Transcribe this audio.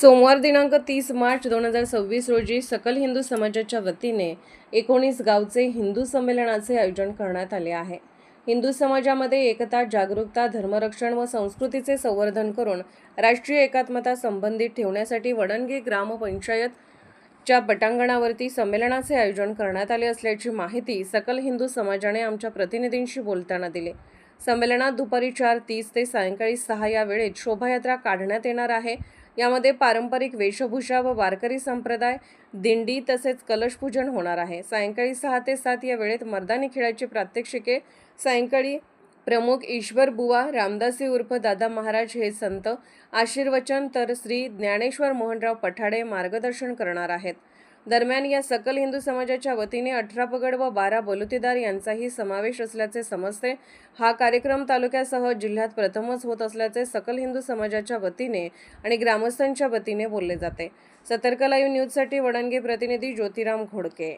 सोमवार दिनांक 30 मार्च 2026 रोजी सकल हिंदू समाजाच्या वतीने 19 गावचे हिंदू संमेलनाचे आयोजन करण्यात आले आहे। हिंदू समाजामध्ये एकता, जागरूकता, धर्मरक्षण व संस्कृतीचे संवर्धन करून राष्ट्रीय एकात्मता संबंधित ठेवण्यासाठी वडणगे ग्रामपंचायतच्या पटांगणावरती संमेलनाचे आयोजन करण्यात आले असल्याची माहिती सकल हिंदू समाजाने आमच्या प्रतिनिधींशी बोलताना दिली। संमेलनात दुपारी 4:30 ते सायंकाळी 6 या वेळेत शोभायात्रा काढण्यात येणार आहे। यामध्ये पारंपरिक वेशभूषा व वारकरी संप्रदाय, दिंडी तसेच कलशपूजन होणार आहे। सायंकाळी 6 ते 7 या वेळेत मर्दानी खेळाची प्रात्यक्षिके, सायंकाळी प्रमुख ईश्वर बुवा रामदासी उर्फ दादा महाराज हे संत आशीर्वचन तर श्री ज्ञानेश्वर मोहनराव पठाडे मार्गदर्शन करणार आहेत। दरम्यान या सकल हिंदू समाजाच्या वतीने 18 पगड व 12 बलुतेदार यांचाही समावेश असल्याचे समजते। हा कार्यक्रम तालुक्यासह जिल्ह्यात प्रथमच होत असल्याचे सकल हिंदू समाजाच्या वतीने आणि ग्रामस्थांच्या वतीने बोलले जाते। सतर्क लाईव्ह न्यूजसाठी वडणगे प्रतिनिधी ज्योतिराम घोडके।